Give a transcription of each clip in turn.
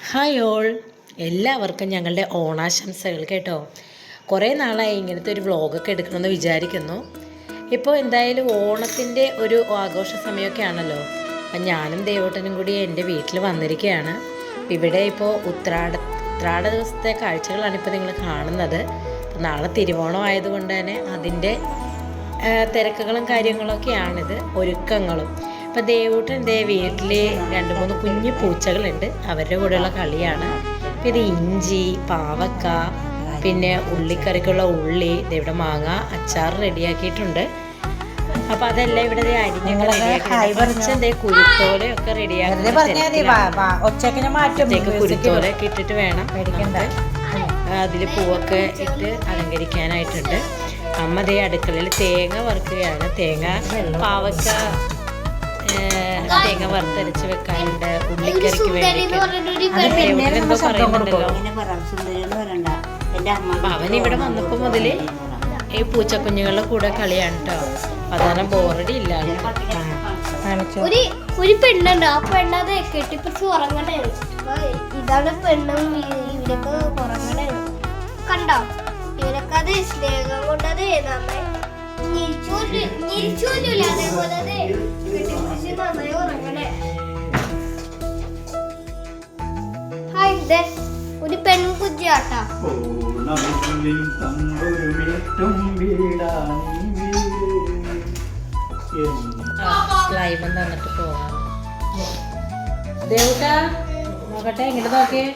Hi all, എല്ലാവർക്കും ഞങ്ങളുടെ ഓണാശംസകൾ കേട്ടോ. കുറേ നാളായി ഇങ്ങനത്തെ ഒരു വ്ളോഗൊക്കെ എടുക്കണമെന്ന് വിചാരിക്കുന്നു. ഇപ്പോൾ എന്തായാലും ഓണത്തിൻ്റെ ഒരു ആഘോഷ സമയമൊക്കെ ആണല്ലോ. അപ്പം ഞാനും ദേവോട്ടനും കൂടി എൻ്റെ വീട്ടിൽ വന്നിരിക്കുകയാണ്. ഇവിടെ ഇപ്പോൾ ഉത്രാട ദിവസത്തെ കാഴ്ചകളാണ് ഇപ്പോൾ നിങ്ങൾ കാണുന്നത്. നാളെ തിരുവോണം ആയതുകൊണ്ട് തന്നെ അതിൻ്റെ തിരക്കുകളും കാര്യങ്ങളൊക്കെയാണിത്, ഒരുക്കങ്ങളും. അപ്പോൾ ദേവൂട്ടൻ വീട്ടിൽ 2-3 കുഞ്ഞു പൂച്ചകളുണ്ട്, അവരുടെ കൂടെയുള്ള കളിയാണ്. അപ്പോൾ ഇത് ഇഞ്ചി, പാവക്ക, പിന്നെ ഉള്ളിക്കറിക്കുള്ള ഉള്ളി, ഇവിടെ മാങ്ങ അച്ചാർ റെഡിയാക്കിയിട്ടുണ്ട്. അപ്പോൾ അതെല്ലാം ഇവിടെ അരിഞ്ഞൊക്കെ കുരുത്തോലയൊക്കെ റെഡിയാക്കി കുരുത്തോലൊക്കെ ഇട്ടിട്ട് വേണം അതിൽ പൂവൊക്കെ ഇട്ട് അലങ്കരിക്കാനായിട്ടുണ്ട്. അമ്മ അടുക്കളയിൽ തേങ്ങ വറുക്കുകയാണ്. പാവക്ക തേങ്ങ വറുത്തരച്ച് വെക്കാനുണ്ട്, ഉള്ളിക്കറിക്ക് വേണ്ടിയിട്ട്. എന്തോ പറയുന്നുണ്ടല്ലോ. അവൻ ഇവിടെ വന്നപ്പോൾ മുതൽ ഈ പൂച്ചക്കുഞ്ഞുങ്ങളുടെ കൂടെ കളിയാണ് കേട്ടോ. അതാണ് ബോറടി ഇല്ല. ഒരു പെണ്ണുണ്ട്, ആ പെണ്ണത് കെട്ടിപ്പിടിച്ച് ഉറങ്ങണേ. ഇതാണ് പെണ്ണും, ഇവരൊക്കെ ഉറങ്ങണേ. കണ്ടോ, ഇവരൊക്കെ അത് സ്നേഹം കൊണ്ടത് നമ്മെ അതേപോലെ കെട്ടിപ്പിടിച്ച് നന്നായി ഉറങ്ങണേ. ഒരു പെൺകുഞ്ഞാട്ടാ. സ്ലൈമം തന്നിട്ട് പോവാം. ദേവൂട്ടാ നോക്കട്ടെ, ഇങ്ങോട്ട് നോക്കിയേ.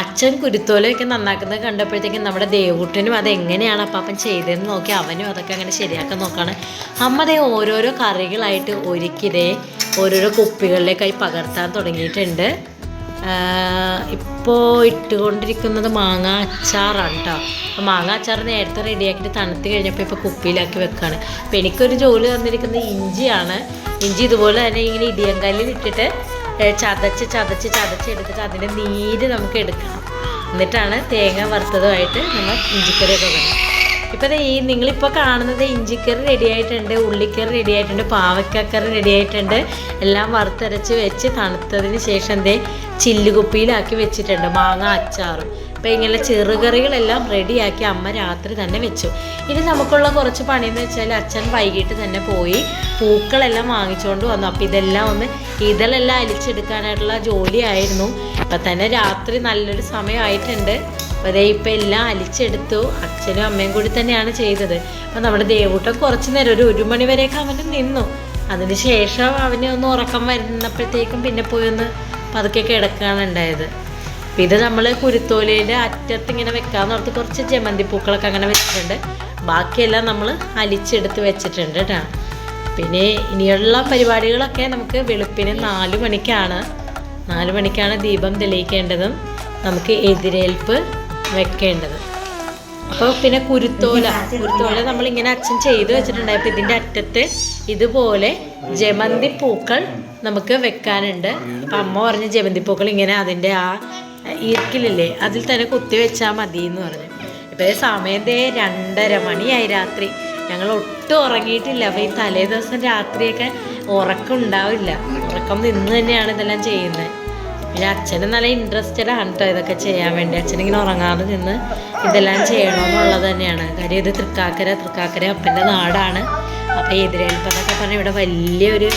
അച്ഛൻ കുരുത്തോലയൊക്കെ നന്നാക്കുന്നത് കണ്ടപ്പോഴത്തേക്കും നമ്മുടെ ദേവൂട്ടനും അതെങ്ങനെയാണ് അപ്പാപ്പൻ ചെയ്തതെന്ന് നോക്കി അവനും അതൊക്കെ അങ്ങനെ ശരിയാക്കാൻ നോക്കുകയാണ്. അമ്മ ഓരോരോ കറികളായിട്ട് ഒരുക്കിതേ ഓരോരോ കുപ്പികളിലേക്കായി പകർത്താൻ തുടങ്ങിയിട്ടുണ്ട്. ഇപ്പോൾ ഇട്ടുകൊണ്ടിരിക്കുന്നത് മാങ്ങ അച്ചാറാണ് കേട്ടോ. അപ്പോൾ മാങ്ങ അച്ചാർ നേരത്തെ റെഡിയാക്കിയിട്ട് തണുത്ത് കഴിഞ്ഞപ്പോൾ ഇപ്പോൾ കുപ്പിയിലാക്കി വെക്കുകയാണ്. അപ്പോൾ എനിക്കൊരു ജോലി തന്നിരിക്കുന്നത് ഇഞ്ചിയാണ്. ഇഞ്ചി ഇതുപോലെ തന്നെ ഇങ്ങനെ ഇടിയങ്കല്ലിൽ ഇട്ടിട്ട് ചതച്ച് എടുത്തിട്ട് അതിൻ്റെ നീര് നമുക്ക് എടുക്കണം. എന്നിട്ടാണ് തേങ്ങ വറുത്തതുമായിട്ട് നമ്മൾ ഇഞ്ചിക്കറിയൊക്കെ വേണം. ഇപ്പോൾ നിങ്ങളിപ്പോൾ കാണുന്നത് ഇഞ്ചിക്കറി റെഡി ആയിട്ടുണ്ട്, ഉള്ളിക്കറി റെഡി ആയിട്ടുണ്ട്, പാവക്കക്കറി റെഡി ആയിട്ടുണ്ട്. എല്ലാം വറുത്തരച്ച് വെച്ച് തണുത്തതിന് ശേഷം ചില്ലുകുപ്പിയിലാക്കി വെച്ചിട്ടുണ്ട് മാങ്ങ അച്ചാറും. അപ്പോൾ ഇങ്ങനെ ചെറുകറികളെല്ലാം റെഡിയാക്കി അമ്മ രാത്രി തന്നെ വെച്ചു. ഇനി നമുക്കുള്ള കുറച്ച് പണിയെന്ന് വെച്ചാൽ അച്ഛൻ വൈകിട്ട് തന്നെ പോയി പൂക്കളെല്ലാം വാങ്ങിച്ചുകൊണ്ട് വന്നു. അപ്പോൾ ഇതെല്ലാം ഇതളെല്ലാം അലിച്ചെടുക്കാനായിട്ടുള്ള ജോലിയായിരുന്നു. അപ്പം തന്നെ രാത്രി നല്ലൊരു സമയമായിട്ടുണ്ട്. അപ്പോൾ ഇപ്പം എല്ലാം അലിച്ചെടുത്തു. അച്ഛനും അമ്മയും കൂടി തന്നെയാണ് ചെയ്തത്. അപ്പം നമ്മുടെ ദേവൂട്ടൻ കുറച്ച് നേരം 1 മണി വരെയൊക്കെ അവന് നിന്നു. അതിന് ശേഷം അവന് ഒന്ന് ഉറക്കം വരുന്നപ്പോഴത്തേക്കും പിന്നെ പോയി ഒന്ന് പതുക്കെ കിടക്കുകയാണ് ഉണ്ടായത്. അപ്പം ഇത് നമ്മൾ കുരുത്തോലയുടെ അറ്റത്ത് ഇങ്ങനെ വെക്കാമെന്ന് ഓർത്ത് കുറച്ച് ജമന്തി പൂക്കളൊക്കെ അങ്ങനെ വെച്ചിട്ടുണ്ട്. ബാക്കിയെല്ലാം നമ്മൾ അലിച്ചെടുത്ത് വെച്ചിട്ടുണ്ട് കേട്ടോ. പിന്നെ ഇനിയുള്ള പരിപാടികളൊക്കെ നമുക്ക് വെളുപ്പിന് 4 മണിക്കാണ് ദീപം തെളിയിക്കേണ്ടതും നമുക്ക് എതിരേൽപ്പ് വെക്കേണ്ടത്. അപ്പോൾ പിന്നെ കുരുത്തോല നമ്മളിങ്ങനെ അച്ഛൻ ചെയ്ത് വെച്ചിട്ടുണ്ട്. അപ്പോൾ ഇതിൻ്റെ അറ്റത്ത് ഇതുപോലെ ജമന്തി പൂക്കൾ നമുക്ക് വെക്കാനുണ്ട്. അപ്പം അമ്മ പറഞ്ഞ ജമന്തി പൂക്കൾ ഇങ്ങനെ അതിൻ്റെ ആ ഈർക്കിലില്ലേ അതിൽ തന്നെ കുത്തി വെച്ചാൽ മതി എന്ന് പറഞ്ഞു. ഇപ്പോൾ സമയം 2:30 മണിയായി രാത്രി. ഞങ്ങൾ ഒട്ടും ഉറങ്ങിയിട്ടില്ല. അപ്പോൾ ഈ തലേ ദിവസം രാത്രിയൊക്കെ ഉറക്കം ഉണ്ടാവില്ല. ഉറക്കം നിന്ന് തന്നെയാണ് ഇതെല്ലാം ചെയ്യുന്നത്. പിന്നെ അച്ഛന് നല്ല ഇൻട്രസ്റ്റഡ് ആണ് കേട്ടോ ഇതൊക്കെ ചെയ്യാൻ വേണ്ടി. അച്ഛനിങ്ങനെ ഉറങ്ങാതെ നിന്ന് ഇതെല്ലാം ചെയ്യണമെന്നുള്ളത് തന്നെയാണ് കാര്യം. ഇത് തൃക്കാക്കര അപ്പൻ്റെ നാടാണ്. അപ്പോൾ എതിരേൽപ്പെന്നൊക്കെ പറഞ്ഞാൽ ഇവിടെ വലിയൊരു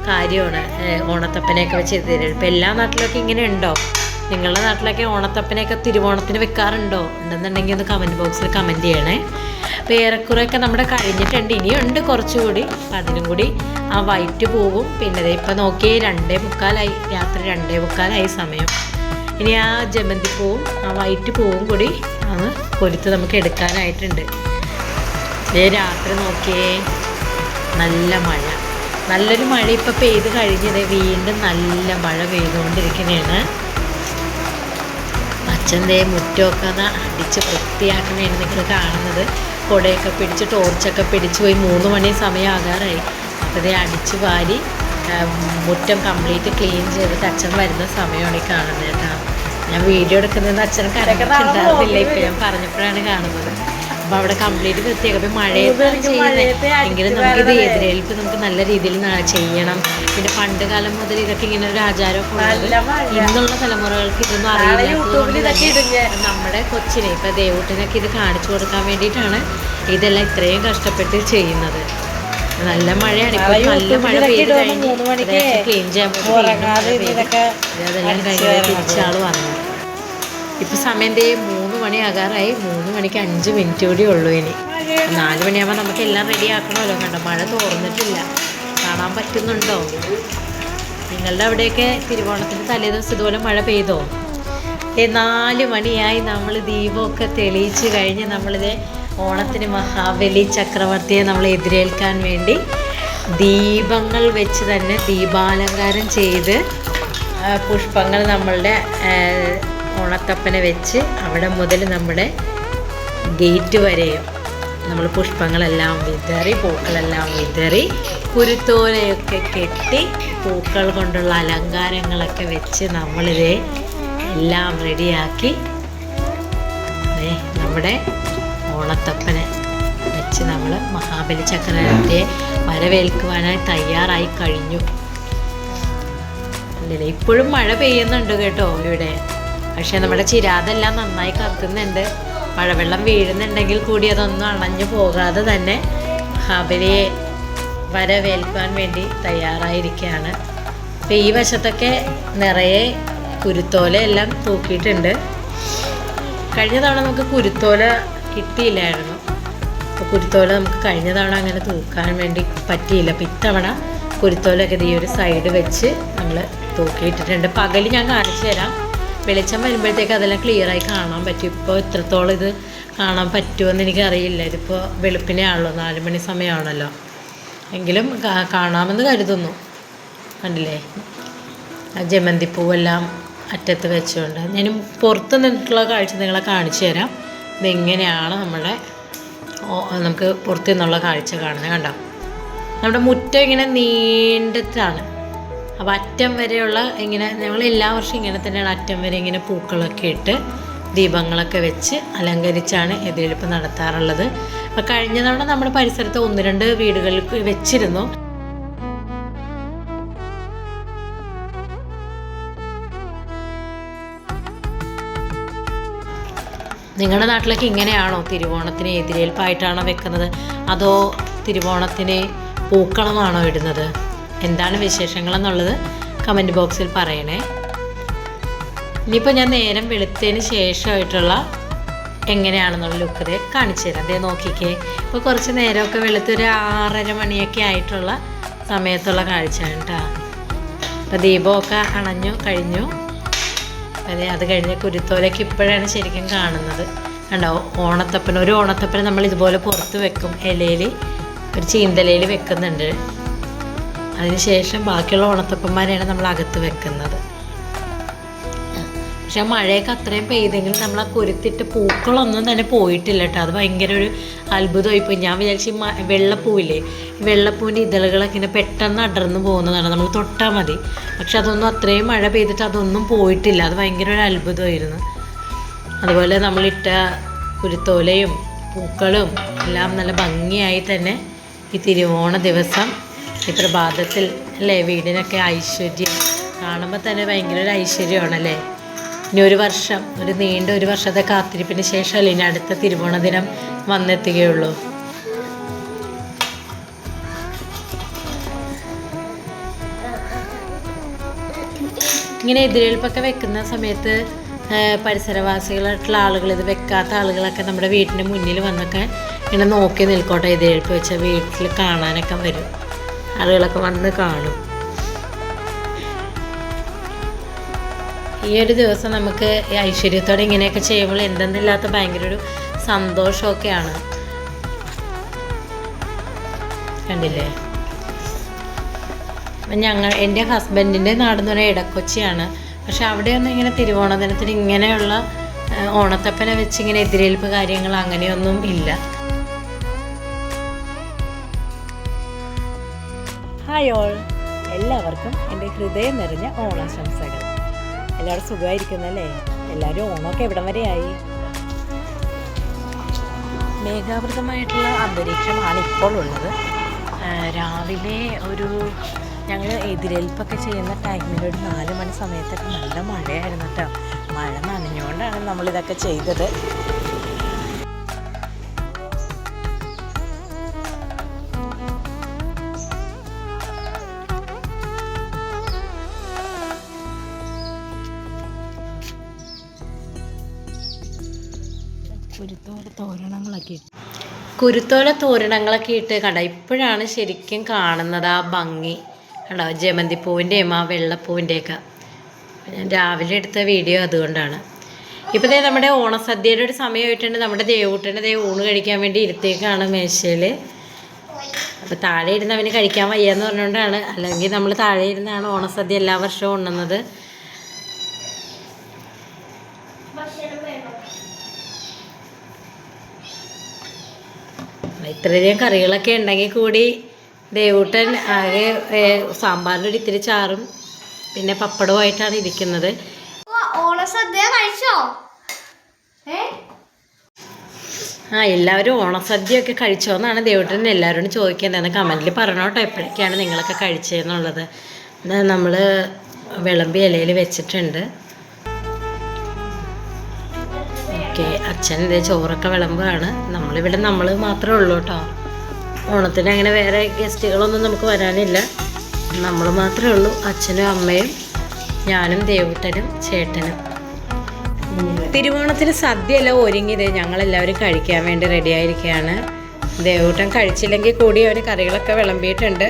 കാര്യമാണ്. ഓണത്തപ്പനെയൊക്കെ വെച്ച് എതിരേൽപ്പ് എല്ലാ നാട്ടിലൊക്കെ ഇങ്ങനെ ഉണ്ടോ? നിങ്ങളുടെ നാട്ടിലൊക്കെ ഓണത്തപ്പനെയൊക്കെ തിരുവോണത്തിന് വെക്കാറുണ്ടോ? ഉണ്ടെന്നുണ്ടെങ്കിൽ ഒന്ന് കമൻറ്റ് ബോക്സിൽ കമൻറ്റ് ചെയ്യണേ. അപ്പോൾ ഏറെക്കുറെയൊക്കെ നമ്മുടെ കഴിഞ്ഞിട്ടുണ്ട്, ഇനിയുണ്ട് കുറച്ചുകൂടി. അപ്പം അതിനും കൂടി ആ വൈറ്റ് പൂവും പിന്നെ ഇപ്പം നോക്കിയേ 2:45 രാത്രി 2:45 സമയം. ഇനി ആ ജമന്തിപ്പൂവും ആ വൈറ്റ് പൂവും കൂടി അത് കൊരുത്ത് നമുക്ക് എടുക്കാനായിട്ടുണ്ട്. രാത്രി നോക്കിയേ നല്ല മഴ, നല്ലൊരു മഴ ഇപ്പം പെയ്ത് കഴിഞ്ഞത് വീണ്ടും നല്ല മഴ പെയ്തുകൊണ്ടിരിക്കുന്നതാണ്. അച്ഛൻ മുറ്റമൊക്കെ അടിച്ച് വൃത്തിയാക്കണതാണ് നിങ്ങൾ കാണുന്നത്. കുടയൊക്കെ പിടിച്ച് ടോർച്ചൊക്കെ പിടിച്ച് പോയി 3 മണി സമയമാകാറായി. അപ്പോൾ അടിച്ച് വാരി മുറ്റം കംപ്ലീറ്റ് ക്ലീൻ ചെയ്തിട്ട് അച്ഛൻ വരുന്ന സമയമാണ് ഈ കാണുന്നത് കേട്ടോ. ഞാൻ വീഡിയോ എടുക്കുന്നത് അച്ഛൻ കരക്കൊക്കെ ഉണ്ടായിരുന്നില്ല, ഇപ്പം ഞാൻ പറഞ്ഞപ്പോഴാണ് കാണുന്നത്. അപ്പോൾ അവിടെ കംപ്ലീറ്റ് വൃത്തിയാക്കും. അപ്പോൾ മഴയത്താണ് ചെയ്യുന്നത് എങ്കിലും നമുക്കിത് എതിരേൽപ്പ് നമുക്ക് നല്ല രീതിയിൽ ചെയ്യണം. പിന്നെ പണ്ട് കാലം മുതൽ ഇതൊക്കെ ഇങ്ങനെ ഒരു ആചാരമൊക്കെ ഉള്ളത് ഇന്നുള്ള തലമുറകൾക്ക് ഇതൊന്നും അറിയില്ല. നമ്മുടെ കൊച്ചിനെ ഇപ്പം ദേവൂട്ടിനൊക്കെ ഇത് കാണിച്ചു കൊടുക്കാൻ വേണ്ടിയിട്ടാണ് ഇതെല്ലാം ഇത്രയും കഷ്ടപ്പെട്ട് ചെയ്യുന്നത്. നല്ല മഴയാണ് ഇപ്പോൾ, നല്ല മഴ പെയ്ത് കഴിഞ്ഞ് ക്ലീൻ ചെയ്യാൻ അതെല്ലാം കഴിഞ്ഞ് തിരിച്ചാൾ വന്നു. ഇപ്പം സമയം 3 മണിയാകാറായി. 3 മണിക്ക് 5 മിനിറ്റ് കൂടി ഉള്ളൂ. ഇനി 4 മണിയാകുമ്പോൾ നമുക്ക് എല്ലാം റെഡി ആക്കണമല്ലോ. കണ്ടോ, മഴ തോർന്നിട്ടില്ല. കാണാൻ പറ്റുന്നുണ്ടോ? നിങ്ങളുടെ അവിടെയൊക്കെ തിരുവോണത്തിൻ്റെ തലേദിവസം ഇതുപോലെ മഴ പെയ്തോ? 4 മണിയായി. നമ്മൾ ദീപമൊക്കെ തെളിയിച്ച് കഴിഞ്ഞ് നമ്മളിത് ഓണത്തിന് മഹാബലി ചക്രവർത്തിയെ നമ്മൾ എതിരേൽക്കാൻ വേണ്ടി ദീപങ്ങൾ വെച്ച് തന്നെ ദീപാലങ്കാരം ചെയ്ത് പുഷ്പങ്ങൾ നമ്മളുടെ ഓണത്തപ്പനെ വെച്ച് അവിടെ മുതൽ നമ്മുടെ ഗേറ്റ് വരെയും നമ്മൾ പുഷ്പങ്ങളെല്ലാം വിതറി, പൂക്കളെല്ലാം വിതറി, കുരുത്തോലയൊക്കെ കെട്ടി പൂക്കൾ കൊണ്ടുള്ള അലങ്കാരങ്ങളൊക്കെ വെച്ച് നമ്മളിതേ എല്ലാം റെഡിയാക്കി നമ്മുടെ ഓണത്തപ്പനെ വെച്ച് നമ്മൾ മഹാബലി ചക്രവർത്തിയെ വരവേൽക്കുവാനായി തയ്യാറായി കഴിഞ്ഞു. അല്ലേ, ഇപ്പോഴും മഴ പെയ്യുന്നുണ്ട് കേട്ടോ ഇവിടെ. പക്ഷേ നമ്മുടെ ചിരാതെല്ലാം നന്നായി കത്തുന്നുണ്ട്. മഴവെള്ളം വീഴുന്നുണ്ടെങ്കിൽ കൂടി അതൊന്നും അണഞ്ഞു പോകാതെ തന്നെ മഹാബലിയെ വരവേൽക്കാൻ വേണ്ടി തയ്യാറായിരിക്കുകയാണ്. അപ്പോൾ ഈ വശത്തൊക്കെ നിറയെ കുരുത്തോല എല്ലാം തൂക്കിയിട്ടുണ്ട്. കഴിഞ്ഞ തവണ നമുക്ക് കുരുത്തോല കിട്ടിയില്ലായിരുന്നു. അപ്പോൾ കുരുത്തോല നമുക്ക് കഴിഞ്ഞ തവണ അങ്ങനെ തൂക്കാൻ വേണ്ടി പറ്റിയില്ല. അപ്പോൾ ഇത്തവണ കുരുത്തോലൊക്കെ ഈ ഒരു സൈഡ് വെച്ച് നമ്മൾ തൂക്കിയിട്ടിട്ടുണ്ട്. പകൽ ഞാൻ കാണിച്ചു തരാം. വെളിച്ചം വരുമ്പോഴത്തേക്ക് അതെല്ലാം ക്ലിയറായി കാണാൻ പറ്റും. ഇപ്പോൾ ഇത്രത്തോളം ഇത് കാണാൻ പറ്റുമെന്ന് എനിക്കറിയില്ല. ഇതിപ്പോൾ വെളുപ്പിനെ ആണല്ലോ, 4 മണി സമയമാണല്ലോ. എങ്കിലും കാണാമെന്ന് കരുതുന്നു. കണ്ടില്ലേ, ജമന്തിപ്പൂവെല്ലാം അറ്റത്ത് വെച്ചുകൊണ്ട് ഞാൻ പുറത്ത് നിന്നിട്ടുള്ള കാഴ്ച നിങ്ങളെ കാണിച്ചു തരാം. ഇതെങ്ങനെയാണ് നമുക്ക് പുറത്തു നിന്നുള്ള കാഴ്ച കാണുന്നത്. കണ്ടോ, നമ്മുടെ മുറ്റം ഇങ്ങനെ നീണ്ടിട്ടാണ്. അപ്പോൾ അറ്റം വരെയുള്ള ഇങ്ങനെ ഞങ്ങൾ എല്ലാ വർഷവും ഇങ്ങനെ തന്നെയാണ്. അറ്റം വരെ ഇങ്ങനെ പൂക്കളൊക്കെ ഇട്ട് ദീപങ്ങളൊക്കെ വെച്ച് അലങ്കരിച്ചാണ് എതിരേൽപ്പ് നടത്താറുള്ളത്. അപ്പോൾ കഴിഞ്ഞ തവണ നമ്മുടെ പരിസരത്ത് 1-2 വീടുകളിൽ വെച്ചിരുന്നു. നിങ്ങളുടെ നാട്ടിലൊക്കെ ഇങ്ങനെയാണോ? തിരുവോണത്തിന് എതിരേൽപ്പായിട്ടാണോ വെക്കുന്നത്, അതോ തിരുവോണത്തിന് പൂക്കളമാണോ ഇടുന്നത്? എന്താണ് വിശേഷങ്ങളെന്നുള്ളത് കമൻറ്റ് ബോക്സിൽ പറയണേ. ഇനിയിപ്പോൾ ഞാൻ നേരം വെളുത്തതിന് ശേഷമായിട്ടുള്ള എങ്ങനെയാണെന്നുള്ള ലുക്ക് കാണിച്ചു തരാം. അതേ നോക്കിക്കേ, ഇപ്പോൾ കുറച്ച് നേരമൊക്കെ വെളുത്ത് ഒരു 6:30 മണിയൊക്കെ ആയിട്ടുള്ള സമയത്തുള്ള കാഴ്ചയാണ് കേട്ടോ. അപ്പോൾ ദീപമൊക്കെ അണഞ്ഞു കഴിഞ്ഞു. അതെ, അത് കഴിഞ്ഞ് കുരുത്തോലൊക്കെ ഇപ്പോഴാണ് ശരിക്കും കാണുന്നത്. കണ്ടോ, ഒരു ഓണത്തപ്പനെ നമ്മൾ ഇതുപോലെ പുറത്ത് വെക്കും. ഇലയിൽ, ഒരു ചീന്തലയിൽ വെക്കുന്നുണ്ട്. അതിനുശേഷം ബാക്കിയുള്ള ഓണത്തപ്പന്മാരെയാണ് നമ്മൾ അകത്ത് വെക്കുന്നത്. പക്ഷെ മഴയൊക്കെ അത്രയും പെയ്തെങ്കിലും നമ്മൾ ആ കുരുത്തിട്ട് പൂക്കളൊന്നും തന്നെ പോയിട്ടില്ല കേട്ടോ. അത് ഭയങ്കര ഒരു അത്ഭുതമായിപ്പോയി. ഞാൻ വിചാരിച്ചു വെള്ളപ്പൂവില്ലേ, വെള്ളപ്പൂവിൻ്റെ ഇതളുകളൊക്കെ ഇങ്ങനെ പെട്ടെന്ന് അടർന്നു പോകുന്നതാണ്, നമ്മൾ തൊട്ടാൽ മതി. പക്ഷെ അതൊന്നും അത്രയും മഴ പെയ്തിട്ട് അതൊന്നും പോയിട്ടില്ല. അത് ഭയങ്കര ഒരു അത്ഭുതമായിരുന്നു. അതുപോലെ നമ്മളിട്ട കുരുത്തോലയും പൂക്കളും എല്ലാം നല്ല ഭംഗിയായി തന്നെ ഈ തിരുവോണ ദിവസം ഈ പ്രഭാതത്തിൽ അല്ലേ വീടിനൊക്കെ ഐശ്വര്യം കാണുമ്പോൾ തന്നെ ഭയങ്കര ഒരു ഐശ്വര്യമാണല്ലേ. ഇനി നീണ്ട ഒരു വർഷത്തെ കാത്തിരിപ്പിന് ശേഷമല്ലേ ഇനി അടുത്ത തിരുവോണ ദിനം വന്നെത്തുകയുള്ളൂ. ഇങ്ങനെ എതിരേൽപ്പൊക്കെ വെക്കുന്ന സമയത്ത് പരിസരവാസികളായിട്ടുള്ള ആളുകൾ, ഇത് വെക്കാത്ത ആളുകളൊക്കെ നമ്മുടെ വീട്ടിൻ്റെ മുന്നിൽ വന്നൊക്കെ ഇങ്ങനെ നോക്കി നിൽക്കോട്ടെ. എതിരേൽപ്പ് വെച്ച വീട്ടിൽ കാണാനൊക്കെ വരും, ആളുകളൊക്കെ വന്ന് കാണും. ഈ ഒരു ദിവസം നമുക്ക് ഐശ്വര്യത്തോടെ ഇങ്ങനെയൊക്കെ ചെയ്യുമ്പോൾ എന്തെന്നില്ലാത്ത ഭയങ്കര ഒരു സന്തോഷമൊക്കെയാണ്. കണ്ടില്ലേ, എൻ്റെ ഹസ്ബൻഡിൻ്റെ നാടെന്ന് പറഞ്ഞാൽ ഇടക്കൊച്ചിയാണ്. പക്ഷെ അവിടെയൊന്നും ഇങ്ങനെ തിരുവോണ ദിനത്തിന് ഇങ്ങനെയുള്ള ഓണത്തപ്പനെ വെച്ച് ഇങ്ങനെ എതിരേൽപ്പ് കാര്യങ്ങൾ അങ്ങനെയൊന്നും ഇല്ല. ഹായ് ഓൾ, എല്ലാവർക്കും എൻ്റെ ഹൃദയം നിറഞ്ഞ ഓണാശംസകൾ. എല്ലാവരും സുഖമായിരിക്കുന്നല്ലേ? എല്ലാവരും ഓണമൊക്കെ എവിടം വരെയായി? മേഘാവൃതമായിട്ടുള്ള അന്തരീക്ഷമാണ് ഇപ്പോൾ ഉള്ളത്. രാവിലെ ഞങ്ങൾ എതിരേൽപ്പൊക്കെ ചെയ്യുന്ന ടൈമിൽ ഒരു 4 മണി സമയത്തൊക്കെ നല്ല മഴയായിരുന്നു കേട്ടോ. മഴ നനഞ്ഞുകൊണ്ടാണ് നമ്മളിതൊക്കെ ചെയ്തത്. കുരുത്തോല തോരണങ്ങളൊക്കെ ഇട്ട് കണ്ട ഇപ്പോഴാണ് ശരിക്കും കാണുന്നത് ആ ഭംഗി. കണ്ടോ ജമന്തിപ്പൂവിൻ്റെയും ആ വെള്ളപ്പൂവിൻ്റെയൊക്കെ. ഞാൻ രാവിലെ എടുത്ത വീഡിയോ അതുകൊണ്ടാണ്. ഇപ്പോൾ നമ്മുടെ ഓണസദ്യയുടെ ഒരു സമയമായിട്ടുണ്ട്. നമ്മുടെ ദേവൂട്ടൻ്റെ ഊണ് കഴിക്കാൻ വേണ്ടി ഇരുത്തേക്കാണ് മേശയിൽ. അപ്പോൾ താഴെ ഇരുന്ന് അവന് കഴിക്കാൻ വയ്യാന്ന് പറഞ്ഞുകൊണ്ടാണ്. അല്ലെങ്കിൽ നമ്മൾ താഴെ ഇരുന്നാണ് ഓണസദ്യ എല്ലാ വർഷവും ഉണ്ണുന്നത്. ഇത്രയധികം കറികളൊക്കെ ഉണ്ടെങ്കിൽ കൂടി ദേവൂട്ടൻ ആകെ സാമ്പാറിൻ്റെ ഒരു ഇത്തിരി ചാറും പിന്നെ പപ്പടവുമായിട്ടാണ് ഇരിക്കുന്നത്. ഓണസദ്യ കഴിച്ചോ? എല്ലാവരും ഓണസദ്യയൊക്കെ കഴിച്ചോന്നാണ് ദേവൂട്ടൻ എല്ലാവരോടും ചോദിക്കുന്നത്. കമൻറ്റിൽ പറഞ്ഞോട്ടോ എപ്പോഴൊക്കെയാണ് നിങ്ങളൊക്കെ കഴിച്ചതെന്നുള്ളത്. നമ്മൾ വിളമ്പി ഇലയിൽ വെച്ചിട്ടുണ്ട്. ഓക്കെ, അച്ഛൻ ഇതേ ചോറൊക്കെ വിളമ്പാണ്. നമ്മളിവിടെ നമ്മൾ മാത്രമേ ഉള്ളൂ കേട്ടോ. ഓണത്തിന് അങ്ങനെ വേറെ ഗസ്റ്റുകളൊന്നും നമുക്ക് വരാനില്ല. നമ്മൾ മാത്രമേ ഉള്ളൂ, അച്ഛനും അമ്മയും ഞാനും ദേവൂട്ടനും ചേട്ടനും. തിരുവോണത്തിന് സദ്യയെല്ലാം ഒരുങ്ങിയത് ഞങ്ങളെല്ലാവരും കഴിക്കാൻ വേണ്ടി റെഡിയായിരിക്കുകയാണ്. ദേവൂട്ടൻ കഴിച്ചില്ലെങ്കിൽ കൂടി അവന് കറികളൊക്കെ വിളമ്പിയിട്ടുണ്ട്.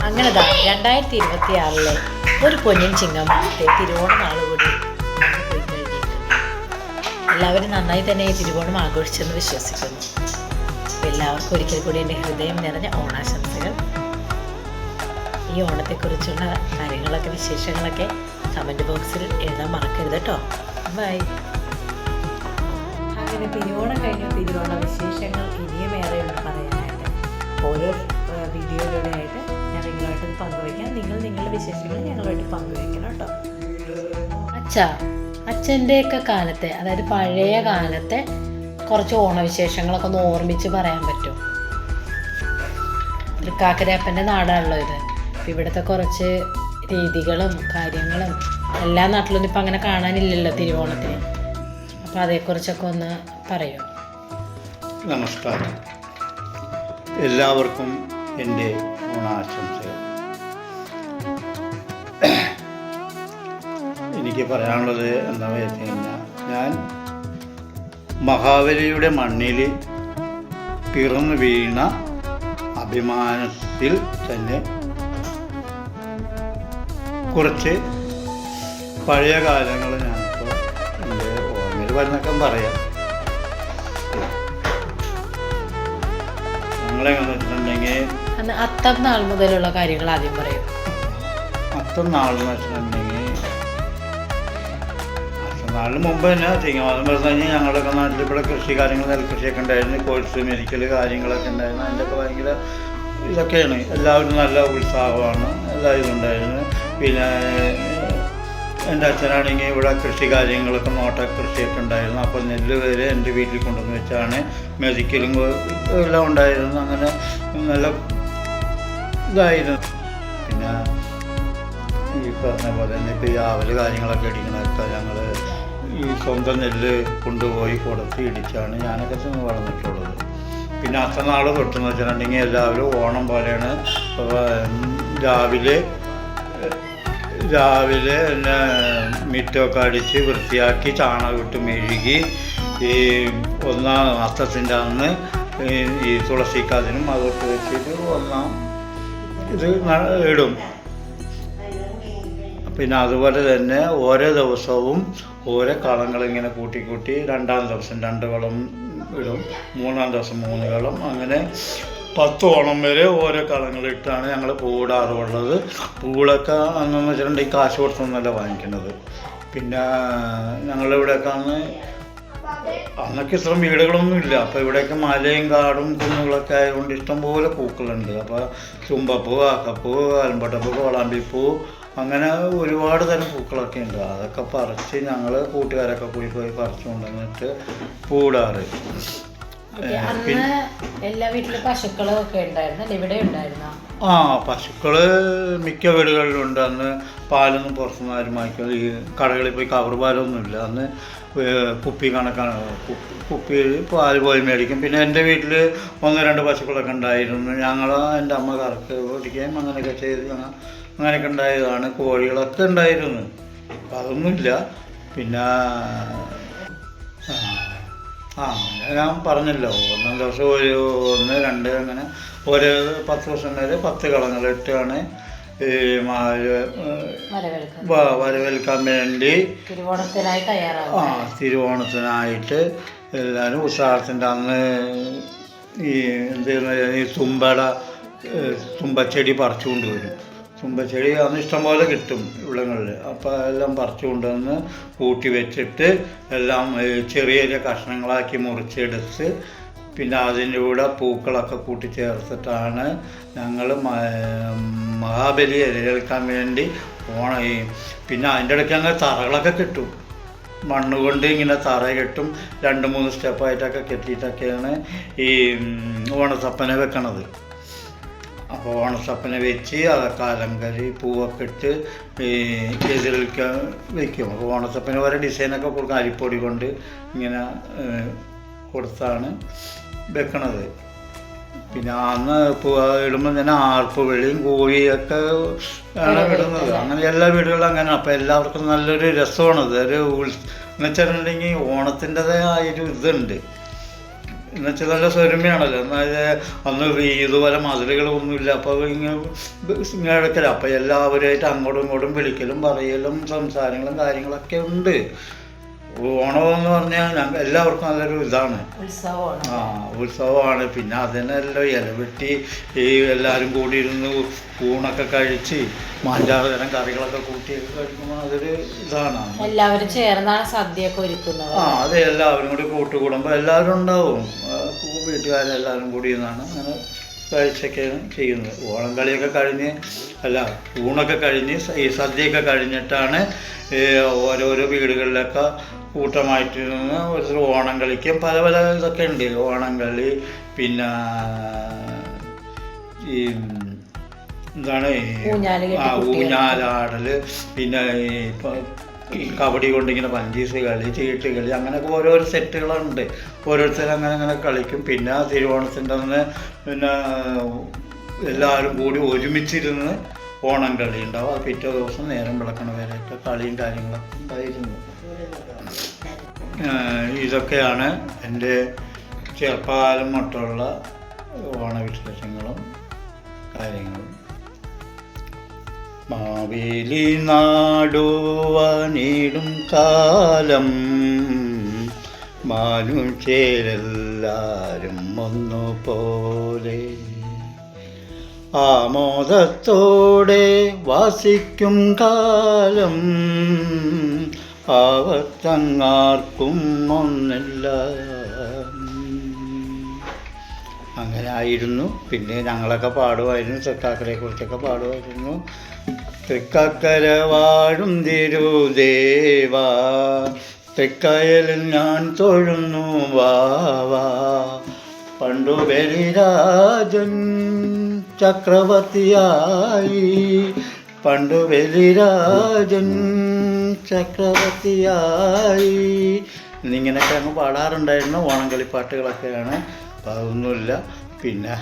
അങ്ങനെ 2026 ഒരു പൊന്നിൻ ചിങ്ങം തിരുവോണ നാൾ കൂടി പോയി കഴിഞ്ഞിട്ടുണ്ട്. എല്ലാവരും നന്നായി തന്നെ ഈ തിരുവോണം ആഘോഷിച്ചെന്ന് വിശ്വസിക്കുന്നു. എല്ലാവർക്കും ഒരിക്കൽ കൂടി എൻ്റെ ഹൃദയം നിറഞ്ഞ ഓണാശംസകൾ. ഈ ഓണത്തെക്കുറിച്ചുള്ള കാര്യങ്ങളൊക്കെ വിശേഷങ്ങളൊക്കെ കമൻറ്റ് ബോക്സിൽ എഴുതാൻ മറക്കരുത് കേട്ടോ. ബൈ. അങ്ങനെ തിരുവോണം കഴിഞ്ഞു. തിരുവോണ വിശേഷങ്ങൾ ഇനിയും ഏറെയുണ്ട് പറയാനായിട്ട്. ഓരോ വീഡിയോയിലൂടെ ആയിട്ട് ഞാൻ നിങ്ങളുമായിട്ട് പങ്കുവയ്ക്കാം. നിങ്ങളുടെ വിശേഷങ്ങൾ ഞങ്ങളുമായിട്ട് പങ്കുവയ്ക്കണം കേട്ടോ. അച്ഛൻ്റെയൊക്കെ കാലത്തെ, അതായത് പഴയ കാലത്തെ കുറച്ച് ഓണവിശേഷങ്ങളൊക്കെ ഒന്ന് ഓർമ്മിച്ച് പറയാൻ പറ്റും. തൃക്കാക്കരപ്പൻ്റെ നാടാണല്ലോ ഇത്. അപ്പം ഇവിടുത്തെ കുറച്ച് രീതികളും കാര്യങ്ങളും എല്ലാ നാട്ടിലൊന്നും ഇപ്പം അങ്ങനെ കാണാനില്ലല്ലോ തിരുവോണത്തിന്. അപ്പോൾ അതേക്കുറിച്ചൊക്കെ ഒന്ന് പറയൂ. നമസ്കാരം, എല്ലാവർക്കും എൻ്റെ ഓണാശംസകൾ. എനിക്ക് പറയാനുള്ളത് എന്താണെന്ന് വെച്ച് കഴിഞ്ഞാൽ, ഞാൻ മഹാബലിയുടെ മണ്ണിൽ പിറന്നു വീണ അഭിമാനത്തിൽ തന്നെ കുറച്ച് പഴയ കാലങ്ങൾ ഞാനിപ്പോൾ എൻ്റെ ഓർമ്മയിൽ വരുന്നൊക്കെ പറയാം. ഞങ്ങളെങ്ങനെ വെച്ചിട്ടുണ്ടെങ്കിൽ അത്തം നാൾ മുതലുള്ള കാര്യങ്ങൾ ആദ്യം പറയും. അത്തം നാളെന്ന് വെച്ചിട്ടുണ്ടെങ്കിൽ നാളിന് മുമ്പ് തന്നെ ചിങ്ങമാസം വരുന്ന കഴിഞ്ഞാൽ ഞങ്ങളുടെയൊക്കെ നാട്ടിൽ ഇവിടെ കൃഷി കാര്യങ്ങൾ, നെൽകൃഷിയൊക്കെ ഉണ്ടായിരുന്നു. കോഴ്സ് മെഡിക്കൽ കാര്യങ്ങളൊക്കെ ഉണ്ടായിരുന്നു. അതിൻ്റെയൊക്കെ ഭയങ്കര ഇതൊക്കെയാണ്. എല്ലാവരും നല്ല ഉത്സാഹമാണ്, എല്ലാ ഇതുണ്ടായിരുന്നു. പിന്നെ എൻ്റെ അച്ഛനാണെങ്കിൽ ഇവിടെ കൃഷി കാര്യങ്ങളൊക്കെ നോട്ട കൃഷിയൊക്കെ ഉണ്ടായിരുന്നു. അപ്പോൾ നെല്ല് വരെ എൻ്റെ വീട്ടിൽ കൊണ്ടുവന്ന് വെച്ചാണ് മെഡിക്കലും എല്ലാം ഉണ്ടായിരുന്നു. അങ്ങനെ നല്ല ഇതായിരുന്നു. പിന്നെ ഈ പറഞ്ഞ പോലെ തന്നെ ഇപ്പോൾ ഈ ആവല് കാര്യങ്ങളൊക്കെ ഇടിക്കണമൊക്കെ ഞങ്ങൾ ഈ സ്വന്തം നെല്ല് കൊണ്ടുപോയി കൊടുത്ത് ഇടിച്ചാണ് ഞാനൊക്കെ വളർന്നിട്ടുള്ളത്. പിന്നെ അത്തനാൾ തൊട്ടെന്ന് വെച്ചിട്ടുണ്ടെങ്കിൽ എല്ലാവരും ഓണം പോലെയാണ്. രാവിലെ പിന്നെ മിറ്റമൊക്കെ അടിച്ച് വൃത്തിയാക്കി ചാണകമിട്ട് മെഴുകി ഈ ഒന്നാം അത്തത്തിൻ്റെ അന്ന് ഈ തുളസിക്കതിനും അതൊക്കെ വെച്ചിട്ട് ഒന്നാം ഇത് ഇടും. പിന്നെ അതുപോലെ തന്നെ ഓരോ ദിവസവും ഓരോ കളങ്ങളിങ്ങനെ കൂട്ടി രണ്ടാം ദിവസം 2 കളം ഇടും, 3-ാം ദിവസം 3 കളം, അങ്ങനെ 10 ഓണം വരെ ഓരോ കളങ്ങളിട്ടാണ് ഞങ്ങൾ പൂടാറുള്ളത്. പൂളൊക്കെ അന്നെന്ന് വെച്ചിട്ടുണ്ടെങ്കിൽ കാശ് കൊടുത്തൊന്നുമല്ല വാങ്ങിക്കുന്നത്. പിന്നെ ഞങ്ങളിവിടെയൊക്കെ അന്നൊക്കെ ഇത്ര വീടുകളൊന്നും ഇല്ല. അപ്പോൾ ഇവിടെയൊക്കെ മലയും കാടും കുന്നുകളൊക്കെ ആയതുകൊണ്ട് ഇഷ്ടംപോലെ പൂക്കളുണ്ട്. അപ്പോൾ തുമ്പപ്പൂ, ആക്കപ്പൂ, അലമ്പട്ടപ്പൂ, കോളാമ്പിപ്പൂ, അങ്ങനെ ഒരുപാട് തരം പൂക്കളൊക്കെ ഉണ്ട്. അതൊക്കെ പറിച്ച് ഞങ്ങൾ കൂട്ടുകാരൊക്കെ പോയി പറിച്ചു കൊണ്ടുവന്നിട്ട് പൂടാറ്. അന്ന് എല്ലാ വീട്ടിലും പശുക്കളും ഒക്കെ ഉണ്ടായിരുന്നു, ഇവിടെ ഉണ്ടായിരുന്നോ? ആ, പശുക്കൾ മിക്ക വീടുകളിലുണ്ട്. അന്ന് പാലൊന്നും പുറത്തുനിന്ന് ആരും വാങ്ങിക്കുന്നത്, ഈ കടകളിൽ പോയി കവർ പാലൊന്നുമില്ല. അന്ന് കുപ്പി കണക്കാണ്, കുപ്പിയിൽ പാല് പോയി മേടിക്കും. പിന്നെ എൻ്റെ വീട്ടിൽ 1-2 പശുക്കളൊക്കെ ഉണ്ടായിരുന്നു. എൻ്റെ അമ്മ കറക്ക് ഓടിക്കുകയും അങ്ങനെയൊക്കെ ചെയ്ത് അങ്ങനെയൊക്കെ ഉണ്ടായതാണ്. കോഴികളൊക്കെ ഉണ്ടായിരുന്നു. അപ്പം അതൊന്നുമില്ല. പിന്നെ ഞാൻ പറഞ്ഞല്ലോ, 1 ദിവസം 1, 2 അങ്ങനെ ഒരു 10 ദിവസം വരെ 10 കളങ്ങളിട്ടാണ് ഈ വരവേൽക്കാൻ വേണ്ടി തിരുവോണത്തിനായിട്ട് എല്ലാവരും ഉത്സാഹത്തിൻ്റെ അന്ന് ഈ ഈ തുമ്പച്ചെടി പറിച്ചു കൊണ്ടുവരും. തുമ്പച്ചെടി അന്ന് ഇഷ്ടംപോലെ കിട്ടും ഇവിടങ്ങളിൽ. അപ്പോൾ എല്ലാം പറിച്ചു കൊണ്ടുവന്ന് കൂട്ടി വെച്ചിട്ട് എല്ലാം ചെറിയ ചെറിയ കഷ്ണങ്ങളാക്കി മുറിച്ചെടുത്ത് പിന്നെ അതിൻ്റെ കൂടെ പൂക്കളൊക്കെ കൂട്ടിച്ചേർത്തിട്ടാണ് ഞങ്ങൾ മഹാബലി എതിരേൽക്കാൻ വേണ്ടി പിന്നെ അതിൻ്റെ ഇടയ്ക്ക് അങ്ങ് തറകളൊക്കെ കിട്ടും. മണ്ണ് കൊണ്ട് ഇങ്ങനെ തറ കെട്ടും. 2-3 സ്റ്റെപ്പായിട്ടൊക്കെ കെട്ടിയിട്ടൊക്കെയാണ് ഈ ഓണത്തപ്പനെ വെക്കണത്. അപ്പോൾ ഓണത്തപ്പനെ വെച്ച് അതൊക്കെ അലങ്കരി പൂവൊക്കെ ഇട്ട് എതിരേൽക്കാൻ വയ്ക്കും. അപ്പോൾ ഓണത്തപ്പന് ഓരോ ഡിസൈനൊക്കെ കൊടുക്കും. അരിപ്പൊടി കൊണ്ട് ഇങ്ങനെ കൊടുത്താണ് വെക്കണത്. പിന്നെ അന്ന് ഇടുമ്പോൾ തന്നെ ആർപ്പ് വിളിയും കോഴിയൊക്കെ ആണ് ഇടുന്നത്. അങ്ങനെ എല്ലാ വീടുകളിലും അങ്ങനെ. അപ്പോൾ എല്ലാവർക്കും നല്ലൊരു രസമാണത്. ഒരു എന്നുവെച്ചിട്ടുണ്ടെങ്കിൽ ഓണത്തിൻ്റെതായൊരു ഇതുണ്ട്. എന്നുവെച്ചാൽ നല്ല സ്വരമയാണല്ലോ. എന്നാൽ അന്ന് ഇതുപോലെ മതിലുകളൊന്നുമില്ല. അപ്പോൾ ഇങ്ങനെ എടുക്കല. അപ്പോൾ എല്ലാവരുമായിട്ട് അങ്ങോട്ടും ഇങ്ങോട്ടും വിളിക്കലും പറയലും സംസാരങ്ങളും കാര്യങ്ങളൊക്കെ ഉണ്ട്. ഓണമെന്ന് പറഞ്ഞാൽ എല്ലാവർക്കും നല്ലൊരു ഇതാണ്, ഉത്സവമാണ്. പിന്നെ അതിനെല്ലാം ഇലവെട്ടി എല്ലാവരും കൂടി ഇരുന്ന് ഊണൊക്കെ കഴിച്ച് മാഞ്ചാതരം കറികളൊക്കെ കൂട്ടിയൊക്കെ കഴിക്കുമ്പോൾ അതൊരു ഇതാണ്. എല്ലാവരും ചേർന്നാണ് സദ്യയൊക്കെ ഒരുക്കുന്നത്. അതെ, എല്ലാവരും കൂടി കൂട്ടുകൂടുമ്പോൾ എല്ലാവരും ഉണ്ടാവും. വീട്ടുകാരെല്ലാവരും കൂടി ഇരുന്നാണ് അങ്ങനെ കഴിച്ചൊക്കെയാണ് ചെയ്യുന്നത്. ഓണം കളിയൊക്കെ കഴിഞ്ഞ് ഊണൊക്കെ കഴിഞ്ഞ് ഈ സദ്യയൊക്കെ കഴിഞ്ഞിട്ടാണ് ഓരോരോ വീടുകളിലൊക്കെ കൂട്ടമായിട്ട് നിന്ന് ഒരു ഓണം കളിക്കും. പല പല ഇതൊക്കെ ഉണ്ട്. ഓണം കളി, പിന്നെ ഈ എന്താണ് ഊഞ്ഞാലാടൽ, പിന്നെ ഈ കബഡി കൊണ്ടിങ്ങനെ പഞ്ചീസ് കളി, ചീട്ട് കളി, അങ്ങനെയൊക്കെ ഓരോരോ സെറ്റുകളുണ്ട്. ഓരോരുത്തരും അങ്ങനെ കളിക്കും. പിന്നെ തിരുവോണത്തിൻ്റെ അന്ന് പിന്നെ എല്ലാവരും കൂടി ഒരുമിച്ചിരുന്ന് ഓണം കളി ഉണ്ടാവും. അത് പിറ്റേ ദിവസം നേരം വിളക്കണ വരെയൊക്കെ കളിയും കാര്യങ്ങളൊക്കെ ഉണ്ടായിരുന്നു. ഇതൊക്കെയാണ് എൻ്റെ ചെറുപ്പകാലം തൊട്ടുള്ള ഓണവിശേഷങ്ങളും കാര്യങ്ങളും. മാവേലി നാടുവാനിടും കാലം മാനും ചേരെല്ലാരും ഒന്നുപോലെ ആമോദത്തോടെ വാസിക്കും കാലം ആവത്തങ്ങാർക്കും ഒന്നില്ല. അങ്ങനെ ആയിരുന്നു. പിന്നെ ഞങ്ങളൊക്കെ പാടുമായിരുന്നു, തൃക്കാക്കരയെ കുറിച്ചൊക്കെ പാടുമായിരുന്നു. തൃക്കാക്കര വാഴും തിരുദേവ തെക്കയലിൽ ഞാൻ തൊഴുന്നു വാവാ. പണ്ടു ബലിരാജൻ ചക്രവർത്തിയായി, പണ്ടു ബലിരാജൻ ചക്രവർത്തിയായി എന്നിങ്ങനെയൊക്കെ അങ്ങ് പാടാറുണ്ടായിരുന്നു. ഓണം കളിപ്പാട്ടുകളൊക്കെയാണ്. അപ്പം അതൊന്നുമില്ല. പിന്നെ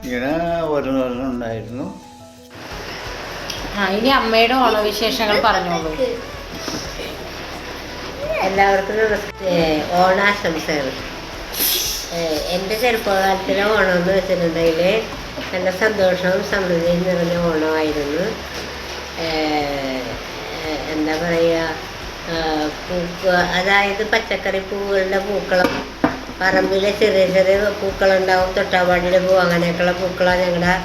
ഇങ്ങനെ ഓരോന്നുണ്ടായിരുന്നു. ഇനി അമ്മയുടെ ഓണവിശേഷങ്ങൾ പറഞ്ഞോളൂ. എല്ലാവർക്കും ഓണാശംസകൾ. എൻ്റെ ചെറുപ്പകാലത്തിലെ ഓണം എന്ന് വെച്ചിട്ടുണ്ടെങ്കിൽ നല്ല സന്തോഷവും സമൃദ്ധിയും നിറഞ്ഞ ഓണമായിരുന്നു. എന്താ പറയുക, അതായത് പച്ചക്കറി പൂക്കളുടെ പൂക്കളം, പറമ്പിലെ ചെറിയ ചെറിയ പൂക്കളുണ്ടാവും, തൊട്ടാവാടിയുടെ പൂ, അങ്ങനെയൊക്കെയുള്ള പൂക്കളാണ് ഞങ്ങളുടെ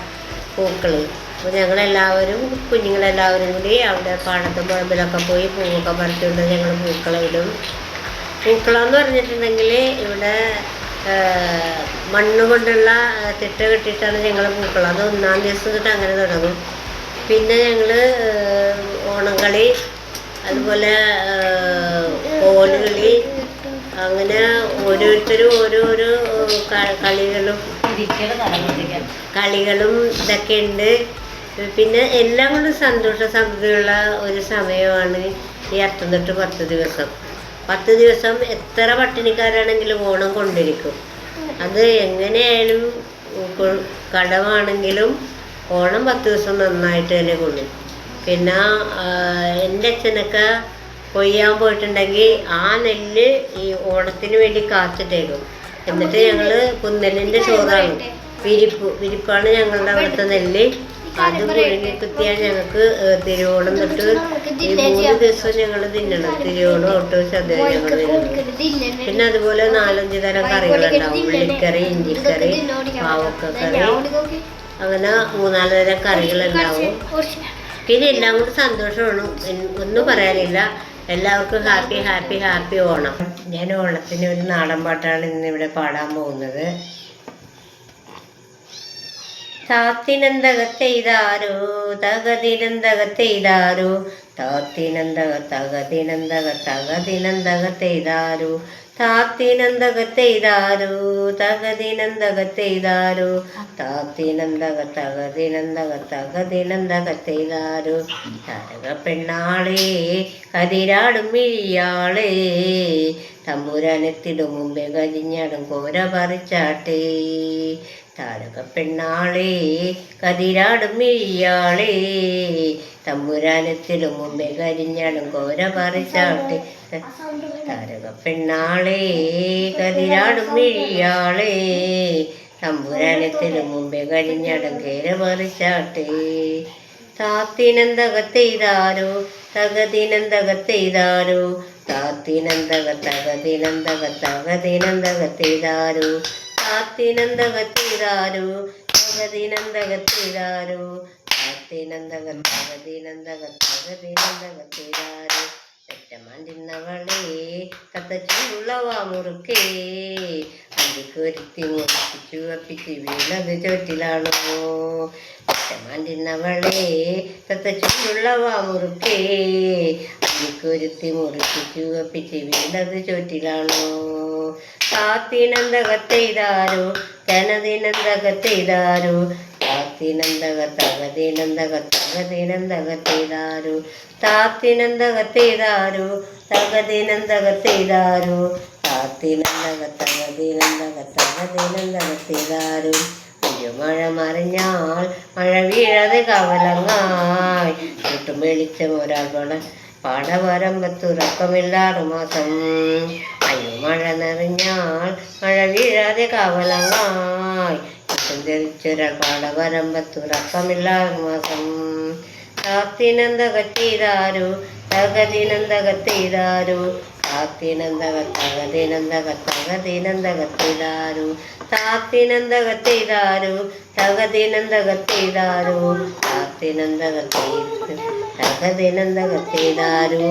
പൂക്കൾ. അപ്പോൾ ഞങ്ങളെല്ലാവരും കുഞ്ഞുങ്ങളെല്ലാവരും കൂടി അവിടെ പാടത്തും പറമ്പിലൊക്കെ പോയി പൂവൊക്കെ പറിച്ചുകൊണ്ട് ഞങ്ങൾ പൂക്കളിടും. പൂക്കളമെന്ന് പറഞ്ഞിട്ടുണ്ടെങ്കിൽ ഇവിടെ മണ്ണ് കൊണ്ടുള്ള തിട്ട കെട്ടിയിട്ടാണ് ഞങ്ങൾ പൂക്കളം. അത് 1-ാം ദിവസം തൊട്ട് അങ്ങനെ തുടങ്ങും. പിന്നെ ഞങ്ങൾ ഓണക്കളി, അതുപോലെ കോലുകളി, അങ്ങനെ ഓരോരുത്തരും ഓരോരോ കളികളും ഇതൊക്കെ ഉണ്ട്. പിന്നെ എല്ലാം കൊണ്ടും സന്തോഷ സമൃദ്ധിയുള്ള ഒരു സമയമാണ് ഈ അത്തം തൊട്ട് 10 ദിവസം. 10 ദിവസം എത്ര പട്ടിണിക്കാരാണെങ്കിലും ഓണം കൊണ്ടിരിക്കും. അത് എങ്ങനെയായാലും കടമാണെങ്കിലും ഓണം 10 ദിവസം നന്നായിട്ട് തന്നെ കൊള്ളും. പിന്നെ എൻ്റെ അച്ഛനൊക്കെ കൊയ്യാൻ പോയിട്ടുണ്ടെങ്കിൽ ആ നെല്ല് ഈ ഓണത്തിന് വേണ്ടി കാത്തിട്ടേക്കും. എന്നിട്ട് ഞങ്ങൾ പുന്നെല്ലിൻ്റെ ചോറാണ്, വിരിപ്പാണ് ഞങ്ങളുടെ അവിടുത്തെ നെല്ല്. അത് പുഴുങ്ങി കുത്തിയാൽ ഞങ്ങൾക്ക് തിരുവോണം തൊട്ട് ഈ 3 ദിവസം ഞങ്ങൾ തിന്നണം. തിരുവോണം ഒട്ട് ചതയ ഞങ്ങൾ തിന്നണം. പിന്നെ അതുപോലെ 4-5 തരം കറികളുണ്ടാവും. ഉള്ളിക്കറി, ഇഞ്ചിക്കറി, പാവക്കറി, അങ്ങനെ 3-4 തരം കറികളുണ്ടാവും. പിന്നെ എല്ലാം കൂടി സന്തോഷമാണ്, ഒന്നും പറയാനില്ല. എല്ലാവർക്കും ഹാപ്പി ഹാപ്പി ഹാപ്പി ഓണം. ഞാൻ ഓണത്തിന് ഒരു നാടൻ പാട്ടാണ് ഇന്നിവിടെ പാടാൻ പോകുന്നത്. താത്തിനന്തകത്തെയ്താരോ തകതിനന്തകത്തെയ്താരോ തകതിനന്തകത്തെയ്താരോ താത്തിനന്തകത്തെയ്താരോ തകതിനന്തകത്തെയ്താരോ തകതിനന്തകത്തെയ്താരോ താരക പെണ്ണാളേ കതിരാടും മിഴിയാളേ തമ്പുരാനെത്തിടും മുമ്പേ കരിഞ്ഞാടും കോര പറിച്ചാട്ടേ. താരക പെണ്ണാളേ കതിരാടും മിഴിയാളേ തമ്പുരാനെത്തിടും മുമ്പേ കരിഞ്ഞാടും കോര പറിച്ചാട്ടെ. താരക പെണ്ണാളേ കതിരാടും മിഴിയാളേ തമ്പുരാനെത്തിടും മുമ്പേ കരിഞ്ഞാടും കേര പറിച്ചാട്ടെ. താത്തിനന്തകത്തെയ്താരോ തകതിനന്തകത്തെയ്താരോ താത്തിനന്തകത്തകതിനന്തകത്തകതിനന്തകത്തെയ്താരോ താത്തിനന്തകത്തെയ്താരോ തകതിനന്തകത്തെയ്താരോ താത്തിനന്തകത്തകതിനന്തകത്തകതിനന്തകത്തെയ്താരോ പെറ്റമാണ്ടിന്നവളേ കത്തച്ചുള്ളവാ മുറുക്കേ അന്തിക്കൊരുത്തി മുറിപ്പിച്ചു അപ്പിച്ച് വീണത് ചോറ്റിലാണോ. പെറ്റമാണ്ടിന്നവളേ കത്തച്ചുള്ളവാ മുറുക്കേ അന്തിക്കൊരുത്തി മുറിപ്പിച്ചു അപ്പിച്ച് വീണത് ചോറ്റിലാണോ. താത്തിനന്തകത്തെയ്താരോ ജനദിനന്തകത്തെയ്താരോ താത്തിനന്തകത്തകതിനന്തകത്തകതിനന്തകത്തെയ്താരോ താത്തിനന്തകത്തെയ്താരോ തകതിനന്തകത്തെയ്താരോ താത്തിനന്തകത്തകതിനന്തകത്തകതിനന്തകത്തെയ്താരോ. ഒരു മഴ മറിഞ്ഞാൽ മഴ വീഴാതെ കവലങ്ങായി ചുട്ടും വെളിച്ചം ഒരാൾ പാടവരമ്പത്തുറക്കമില്ലാറു മാസം. അയ്യോ മഴ നിറഞ്ഞാൽ മഴ വീഴാതെ കവലങ്ങായി ചുറ്റും തെളിച്ചൊരാൾ പാടവരമ്പത്തുറക്കമില്ലാറു മാസം. താത്തിനന്തകത്തെയ്താരോ തകതിനന്തകത്തെയ്താരോ താത്തിനന്തകത്തകതിനന്തകത്തകതിനന്തകത്തെയ്താരോ താത്തിനന്തകത്തെയ്താരോ തകതിനന്തകത്തെയ്താരോ താത്തിനന്തകത്തെയ്താരോ.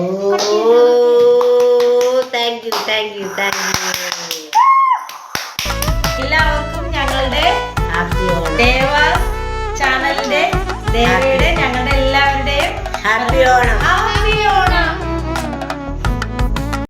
Thank you. എല്ലാവർക്കും ഞങ്ങളുടെ ഹാപ്പി ഓണം. ദേവാസ് ചാനലിന്റെ ദേവയുടെ ഞങ്ങളുടെ എല്ലാവരുടെയും ഹാപ്പി ഓണം.